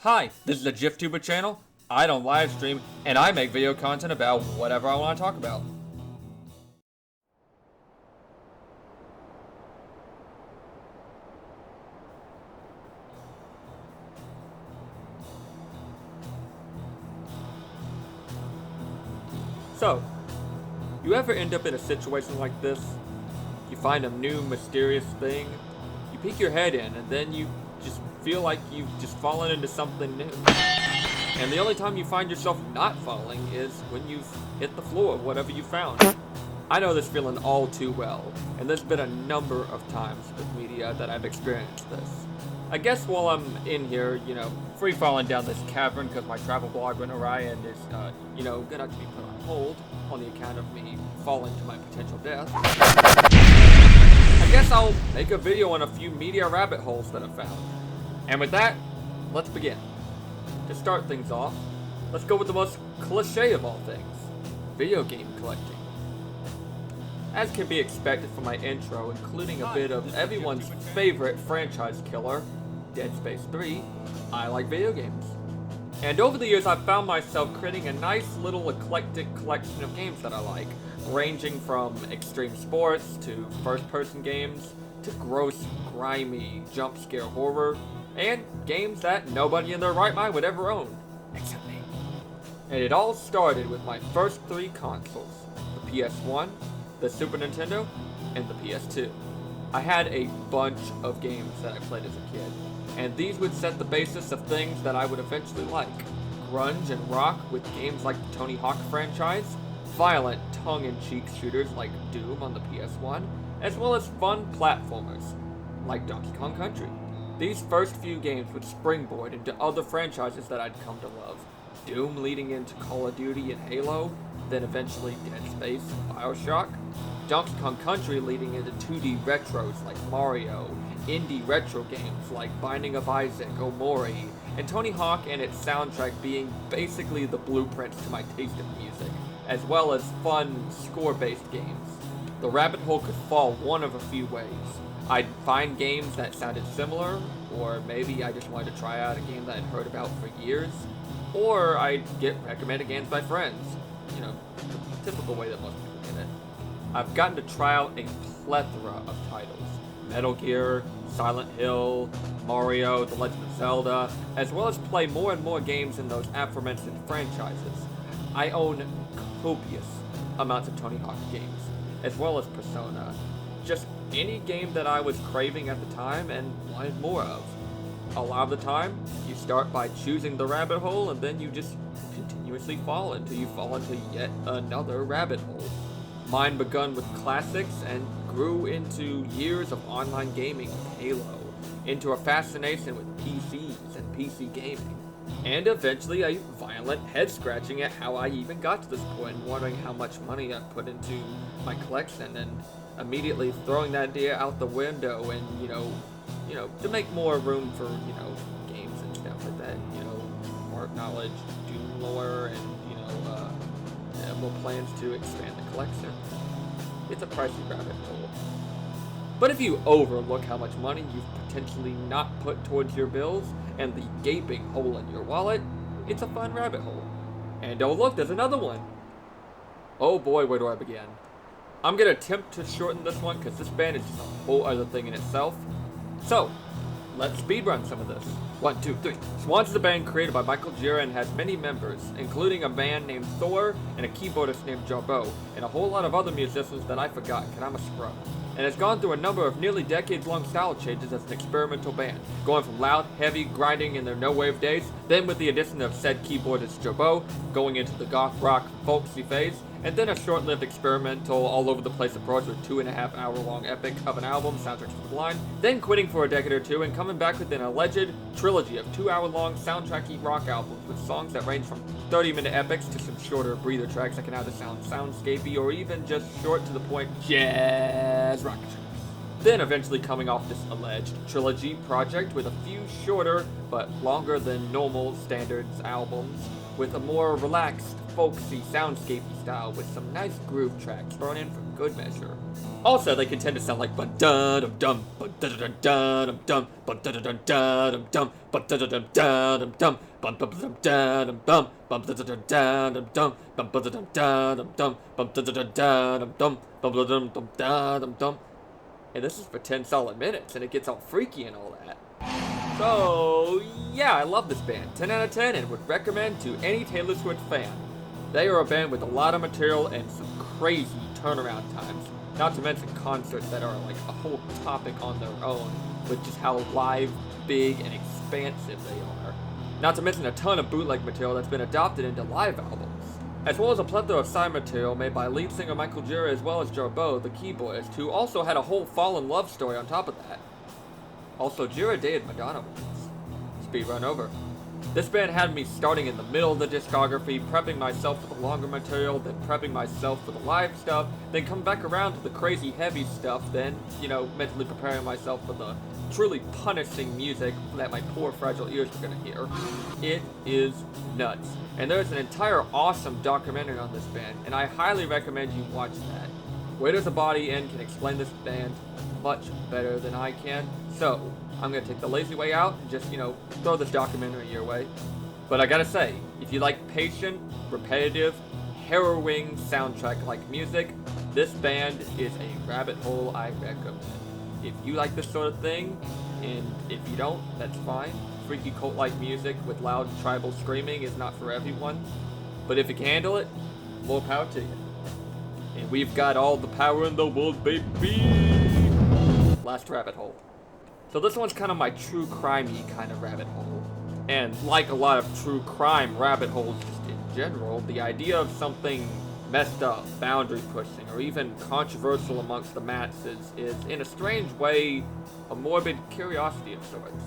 Hi, this is the GIFTuber channel. I don't live stream, and I make video content about whatever I want to talk about. So, you ever end up in a situation like this? You find a new mysterious thing, you peek your head in, and then you just feel like you've just fallen into something new. And the only time you find yourself not falling is when you've hit the floor of whatever you found. I know this feeling all too well, and there's been a number of times with media that I've experienced this. I guess while I'm in here, free falling down this cavern because my travel blog went awry and is, gonna have to be put on hold on the account of me falling to my potential death. I guess I'll make a video on a few media rabbit holes that I've found. And with that, let's begin. To start things off, let's go with the most cliche of all things, video game collecting. As can be expected from my intro, including a bit of everyone's favorite franchise killer, Dead Space 3, I like video games. And over the years I've found myself creating a nice little eclectic collection of games that I like, ranging from extreme sports to first-person games to gross, grimy, jump-scare horror, and games that nobody in their right mind would ever own, except me. And it all started with my first three consoles, the PS1, the Super Nintendo, and the PS2. I had a bunch of games that I played as a kid, and these would set the basis of things that I would eventually like. Grunge and rock with games like the Tony Hawk franchise, violent tongue-in-cheek shooters like Doom on the PS1, as well as fun platformers like Donkey Kong Country. These first few games would springboard into other franchises that I'd come to love. Doom leading into Call of Duty and Halo, then eventually Dead Space and Bioshock. Donkey Kong Country leading into 2D retros like Mario, indie retro games like Binding of Isaac, Omori, and Tony Hawk and its soundtrack being basically the blueprints to my taste of music, as well as fun, score-based games. The rabbit hole could fall one of a few ways. I'd find games that sounded similar, or maybe I just wanted to try out a game that I'd heard about for years, or I'd get recommended games by friends. The typical way that most people get it. I've gotten to try out a plethora of titles. Metal Gear, Silent Hill, Mario, The Legend of Zelda, as well as play more and more games in those aforementioned franchises. I own copious amounts of Tony Hawk games, as well as Persona. Just any game that I was craving at the time and wanted more of. A lot of the time, you start by choosing the rabbit hole and then you just continuously fall until you fall into yet another rabbit hole. Mine begun with classics and grew into years of online gaming with Halo, into a fascination with PCs and PC gaming, and eventually a violent head-scratching at how I even got to this point, wondering how much money I put into my collection, and immediately throwing that idea out the window and, to make more room for, games and stuff like that, art knowledge, Doom lore, and, more plans to expand the collection. It's a pricey rabbit hole. But if you overlook how much money you've potentially not put towards your bills and the gaping hole in your wallet, it's a fun rabbit hole. And oh look, there's another one. Oh boy, where do I begin? I'm gonna attempt to shorten this one because this band is just a whole other thing in itself. So, let's speedrun some of this. 1, 2, 3. Swans is a band created by Michael Gira and has many members, including a man named Thor and a keyboardist named Jarbo, and a whole lot of other musicians that I forgot because I'm a scrub. And has gone through a number of nearly decades-long style changes as an experimental band, going from loud, heavy, grinding in their no-wave days, then with the addition of said keyboardist Jarbo, going into the goth rock folksy phase, and then a short-lived experimental all-over-the-place approach with 2.5-hour-long epic of an album, Soundtracks for the Blind, then quitting for a decade or two and coming back with an alleged trilogy of 2-hour-long soundtracky rock albums with songs that range from 30-minute epics to some shorter breather tracks that can either sound soundscapey or even just short to the point jazz rock tracks. then eventually coming off this alleged trilogy project with a few shorter but longer than normal standards albums with a more relaxed, folksy, soundscapey style with some nice groove tracks thrown in for good measure. Also, they can tend to sound like ba-da-dum-dum, ba-da-da-dum-dum, ba-da-da-dum-dum, ba-da-da-dum-dum, bum-ba-da-dum-dum, bum-ba-da-dum-dum, bum-ba-da-dum-dum, bum-ba-da-dum-dum, bum-ba-da-dum-dum. And this is for 10 solid minutes, and it gets all freaky and all that. So, yeah, I love this band. 10 out of 10, and would recommend to any Taylor Swift fan. They are a band with a lot of material and some crazy turnaround times. Not to mention concerts that are like a whole topic on their own, with just how live, big, and expansive they are. Not to mention a ton of bootleg material that's been adopted into live albums. As well as a plethora of side material made by lead singer Michael Gira as well as Jarboe, the keyboardist, who also had a whole fallen love story on top of that. Also, Gira dated Madonna once. Speed run over. This band had me starting in the middle of the discography, prepping myself for the longer material, then prepping myself for the live stuff, then come back around to the crazy heavy stuff, then, mentally preparing myself for the truly punishing music that my poor fragile ears are gonna hear. It is nuts. And there's an entire awesome documentary on this band, and I highly recommend you watch that. Where Does a Body End can explain this band much better than I can, so I'm gonna take the lazy way out and just, throw this documentary your way. But I gotta say, if you like patient, repetitive, harrowing soundtrack-like music, this band is a rabbit hole I recommend. If you like this sort of thing, and if you don't, that's fine. Freaky cult-like music with loud tribal screaming is not for everyone. But if you can handle it, more power to you. And we've got all the power in the world, baby! Last rabbit hole. So this one's kind of my true crimey kind of rabbit hole. And like a lot of true crime rabbit holes just in general, the idea of something messed up, boundary pushing, or even controversial amongst the masses is, in a strange way, a morbid curiosity of sorts.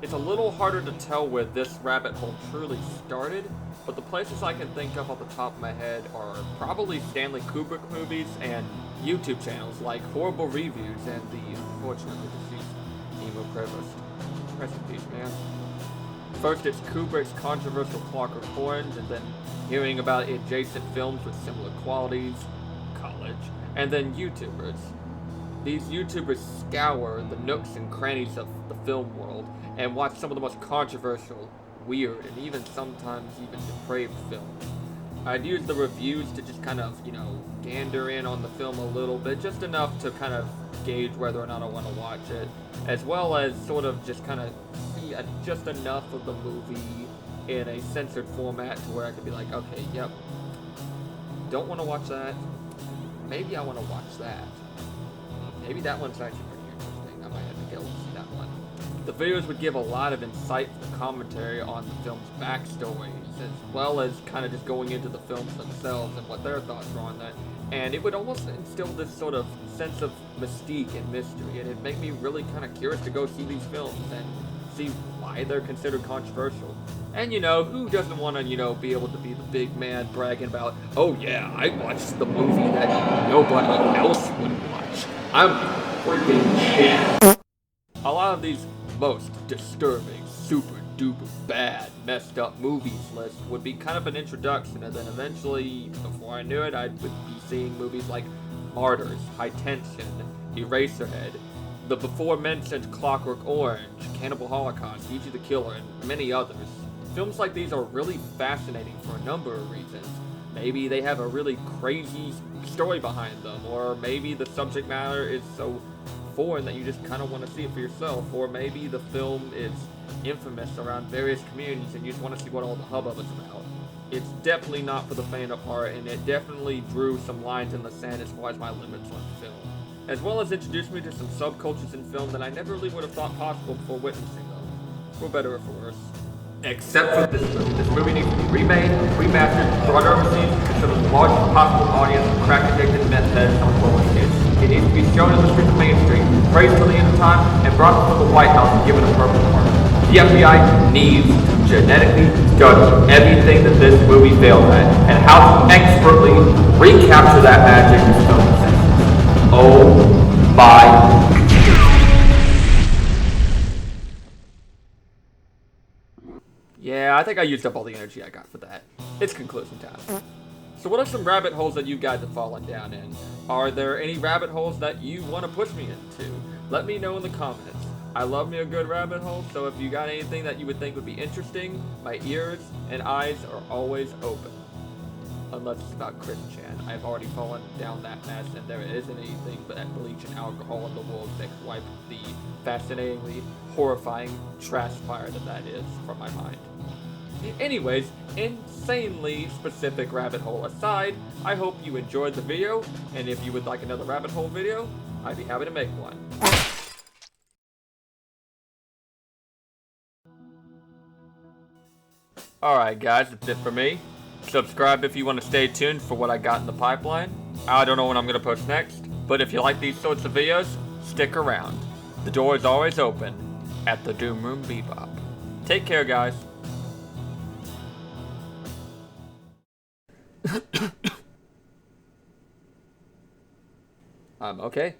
It's a little harder to tell where this rabbit hole truly started, but the places I can think of off the top of my head are probably Stanley Kubrick movies and YouTube channels like Horrible Reviews and the unfortunately deceased Nemo Prevost. Rest in peace, man. First, it's Kubrick's controversial Clockwork Orange, and then hearing about adjacent films with similar qualities, college, and then YouTubers. These YouTubers scour the nooks and crannies of the film world and watch some of the most controversial, weird, and even sometimes even depraved films. I'd use the reviews to just kind of, gander in on the film a little bit, just enough to kind of gauge whether or not I want to watch it, as well as sort of just kind of see just enough of the movie in a censored format to where I could be like, okay, yep, don't want to watch that, maybe I want to watch that, maybe that one's actually pretty interesting, I might have to go see that one. The videos would give a lot of insightful commentary on the film's backstories, as well as kind of just going into the films themselves and what their thoughts were on that. And it would almost instill this sort of sense of mystique and mystery, and it'd make me really kind of curious to go see these films and see why they're considered controversial. And who doesn't want to, be able to be the big man bragging about, oh yeah, I watched the movie that nobody else would watch. I'm freaking shit. A lot of these most disturbing, super duper bad, messed up movies list would be kind of an introduction, and then eventually, before I knew it, I would be seeing movies like Martyrs, High Tension, Eraserhead, the before mentioned Clockwork Orange, Cannibal Holocaust, E.T. the Killer, and many others. Films like these are really fascinating for a number of reasons. Maybe they have a really crazy story behind them, or maybe the subject matter is so foreign that you just kind of want to see it for yourself, or maybe the film is infamous around various communities and you just want to see what all the hubbub is about. It's definitely not for the faint of heart, and it definitely drew some lines in the sand as far as my limits on film, as well as introduced me to some subcultures in film that I never really would have thought possible before witnessing them, for better or for worse. Except for this movie. This movie needs to be remade, remastered, brought overseas to show the largest possible audience of crack-addicted meth heads on roller skates. It needs to be shown in the streets of Main Street, praised till the end of time, and brought before the White House and given a purple heart. The FBI needs to genetically study everything that this movie failed at, and how to expertly recapture that magic in film. Oh my Yeah, I think I used up all the energy I got for that. It's conclusion time. So what are some rabbit holes that you guys have fallen down in? Are there any rabbit holes that you want to push me into? Let me know in the comments. I love me a good rabbit hole, so if you got anything that you would think would be interesting, my ears and eyes are always open. Unless it's about Chris Chan. I've already fallen down that mess, and there isn't anything but bleach and alcohol in the world that can wipe the fascinatingly horrifying trash fire that is from my mind. Anyways, insanely specific rabbit hole aside, I hope you enjoyed the video, and if you would like another rabbit hole video, I'd be happy to make one. Alright guys, that's it for me. Subscribe if you want to stay tuned for what I got in the pipeline. I don't know what I'm going to post next, but if you like these sorts of videos, stick around. The door is always open at the Doom Room Bebop. Take care, guys. Okay.